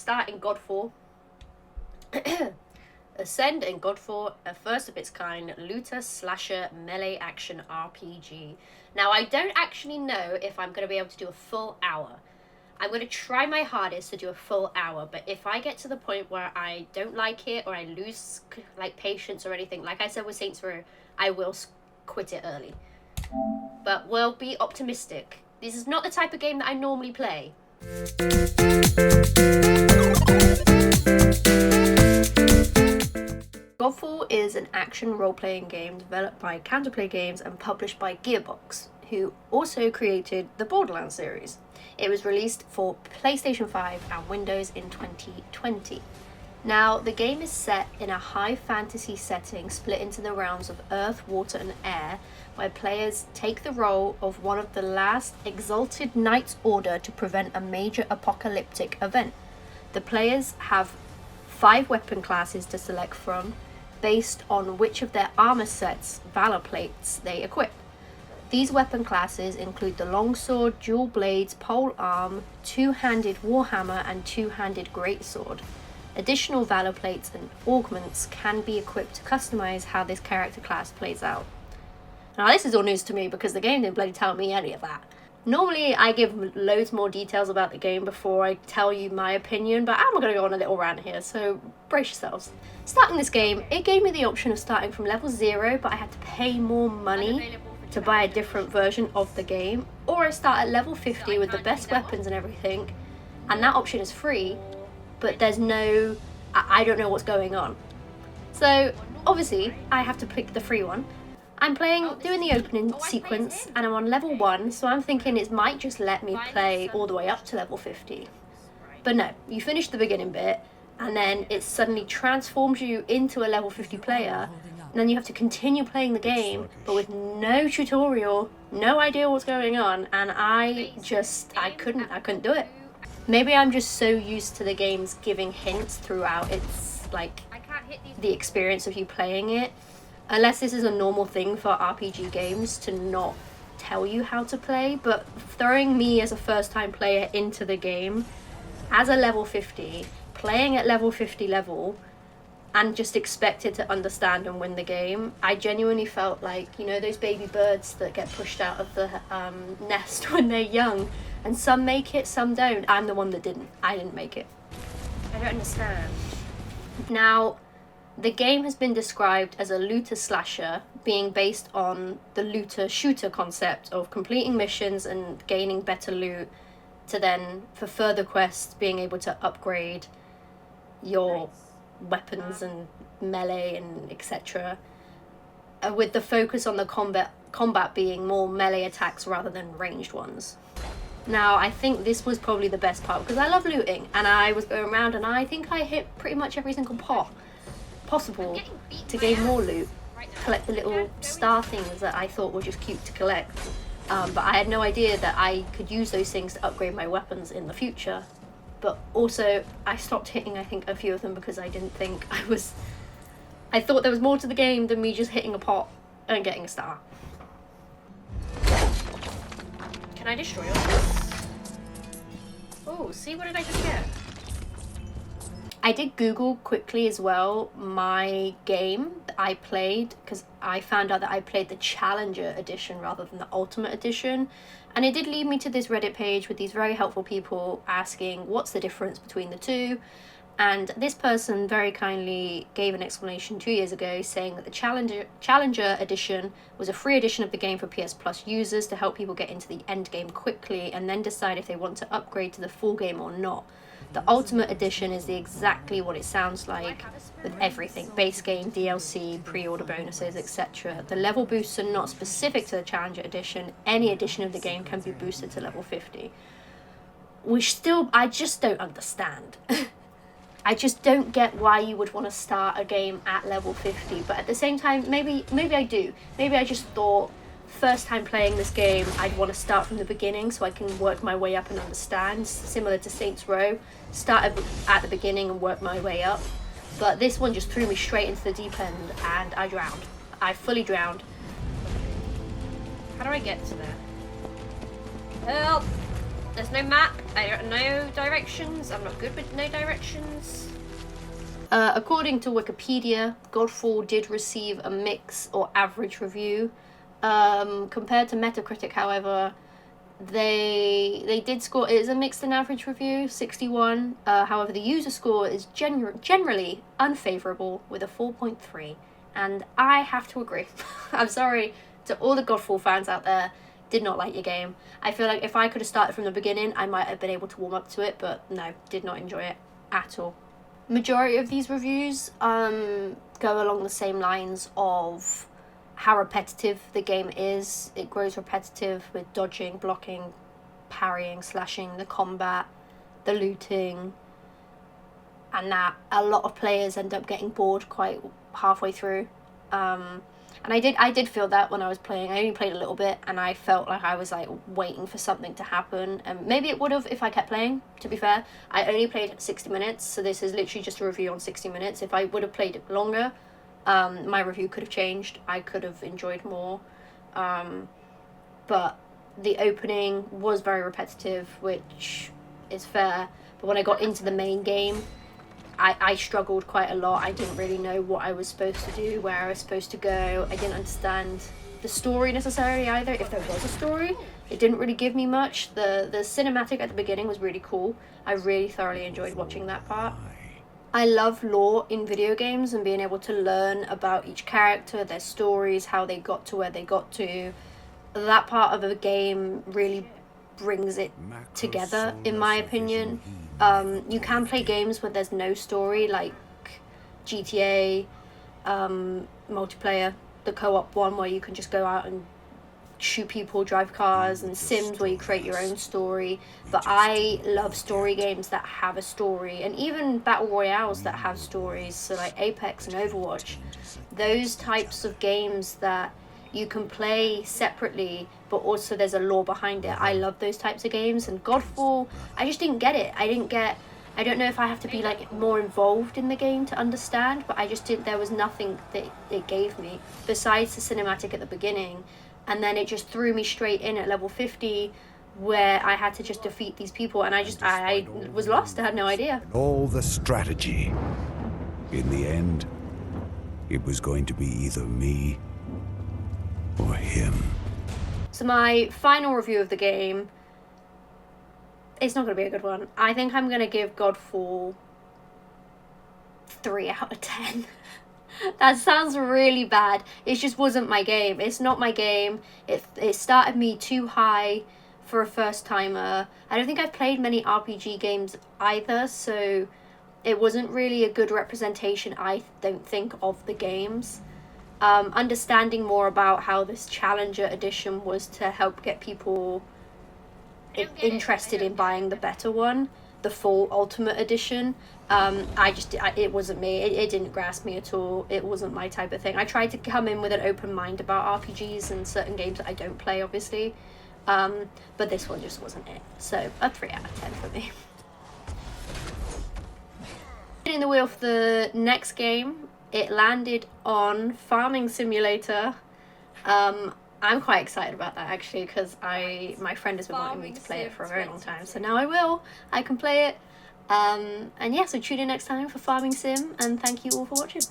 start in Godfall. Ascend in Godfall, a first of its kind looter slasher melee action RPG. Now, I don't actually know if I'm going to be able to do a full hour. I'm going to try my hardest to do a full hour, but if I get to the point where I don't like it or I lose like patience or anything, like I said with Saints Row, I will quit it early. But we'll be optimistic. This is not the type of game that I normally play. Godfall is an action role-playing game developed by Counterplay Games and published by Gearbox, who also created the Borderlands series. It was released for PlayStation 5 and Windows in 2020. Now, the game is set in a high fantasy setting split into the realms of Earth, Water, and Air, where players take the role of one of the last exalted Knights Order to prevent a major apocalyptic event. The players have 5 weapon classes to select from, based on which of their armor sets, valor plates, they equip. These weapon classes include the longsword, dual blades, pole arm, two-handed warhammer, and two-handed greatsword. Additional valor plates and augments can be equipped to customize how this character class plays out. Now, this is all news to me because the game didn't bloody tell me any of that. Normally, I give loads more details about the game before I tell you my opinion, but I'm going to go on a little rant here, so brace yourselves. Starting this game, it gave me the option of starting from level 0, but I had to pay more money to buy a different version of the game, or I start at level 50 with the best weapons and everything, and that option is free, but there's no, I don't know what's going on. So obviously I have to pick the free one. I'm doing the opening sequence, and I'm on level 1, so I'm thinking it might just let me play all the way up to level 50. But no, you finish the beginning bit, and then it suddenly transforms you into a level 50 player, and then you have to continue playing the game, but with no tutorial, no idea what's going on, and I couldn't do it. Maybe I'm just so used to the games giving hints throughout its, like, the experience of you playing it, unless this is a normal thing for RPG games to not tell you how to play, but throwing me as a first-time player into the game, as a level 50, playing at level 50 level, and just expected to understand and win the game, I genuinely felt like, you know, those baby birds that get pushed out of the nest when they're young, and some make it, some don't. I'm the one that didn't. I didn't make it. I don't understand. Now, the game has been described as a looter slasher, being based on the looter shooter concept of completing missions and gaining better loot, to then, for further quests, being able to upgrade your weapons and melee and etc. With the focus on the combat being more melee attacks rather than ranged ones. Now, I think this was probably the best part because I love looting, and I was going around and I think I hit pretty much every single pot possible to gain more loot, collect the little star things that I thought were just cute to collect, but I had no idea that I could use those things to upgrade my weapons in the future. But also, I stopped hitting, I think, a few of them because I didn't think I thought there was more to the game than me just hitting a pot and getting a star. Can I destroy all this? Oh, see, what did I just get? I did Google quickly as well my game that I played, because I found out that I played the Challenger edition rather than the Ultimate edition, and it did lead me to this Reddit page with these very helpful people asking what's the difference between the two, and this person very kindly gave an explanation 2 years ago saying that the Challenger edition was a free edition of the game for PS Plus users to help people get into the end game quickly and then decide if they want to upgrade to the full game or not. The Ultimate Edition is exactly what it sounds like, with everything: base game, DLC, pre-order bonuses, etc. The level boosts are not specific to the Challenger Edition. Any edition of the game can be boosted to level 50. Which still, I just don't understand. I just don't get why you would want to start a game at level 50, but at the same time, maybe I do. Maybe I just thought, first time playing this game, I'd want to start from the beginning so I can work my way up and understand, similar to Saints Row, start at the beginning and work my way up. But this one just threw me straight into the deep end and I drowned. I fully drowned. How do I get to there? Help! There's no map. I don't know directions. I'm not good with no directions. According to Wikipedia, Godfall did receive a mix or average review. Compared to Metacritic, however, they did score, it is a mixed and average review, 61. However, the user score is generally unfavorable with a 4.3, and I have to agree. I'm sorry to all the Godfall fans out there, did not like your game. I feel like if I could have started from the beginning, I might have been able to warm up to it, but no, did not enjoy it at all. Majority of these reviews go along the same lines of how repetitive the game is. It grows repetitive with dodging, blocking, parrying, slashing, the combat, the looting, and that a lot of players end up getting bored quite halfway through. And I did feel that when I was playing. I only played a little bit, and I felt like I was like waiting for something to happen. And maybe it would have if I kept playing, to be fair. I only played 60 minutes, so this is literally just a review on 60 minutes. If I would have played it longer, my review could have changed. I could have enjoyed more. But the opening was very repetitive, which is fair. But when I got into the main game, I struggled quite a lot. I didn't really know what I was supposed to do, where I was supposed to go. I didn't understand the story necessarily either, if there was a story. It didn't really give me much. The cinematic at the beginning was really cool. I really thoroughly enjoyed watching that part. I love lore in video games and being able to learn about each character, their stories, how they got to where they got to. That part of a game really brings it together, in my opinion. You can play games where there's no story, like GTA, multiplayer, the co-op one where you can just go out and shoot people, drive cars, and Sims where you create your own story. But I love story games that have a story, and even battle royales that have stories, so like Apex and Overwatch. Those types of games that you can play separately, but also there's a lore behind it. I love those types of games, and Godfall, I just didn't get it. I don't know if I have to be like more involved in the game to understand, but I just didn't, there was nothing that it gave me besides the cinematic at the beginning, and then it just threw me straight in at level 50 where I had to just defeat these people, and I was lost. I had no idea. All the strategy. In the end, it was going to be either me or him. So my final review of the game, it's not going to be a good one. I think I'm going to give Godfall 3 out of 10. That sounds really bad. It just wasn't my game. It's not my game. It started me too high for a first timer. I don't think I've played many RPG games either, so it wasn't really a good representation, I don't think, of the games. Understanding more about how this Challenger edition was to help get people interested in buying the better one, the full Ultimate edition. It wasn't me. It didn't grasp me at all. It wasn't my type of thing. I tried to come in with an open mind about RPGs and certain games that I don't play, obviously. But this one just wasn't it. So a 3 out of 10 for me. In the wheel for the next game, it landed on Farming Simulator. I'm quite excited about that actually, because my friend has been wanting me to play it for a very long time, so now I will. I can play it. And yeah, so tune in next time for Farming Sim, and thank you all for watching.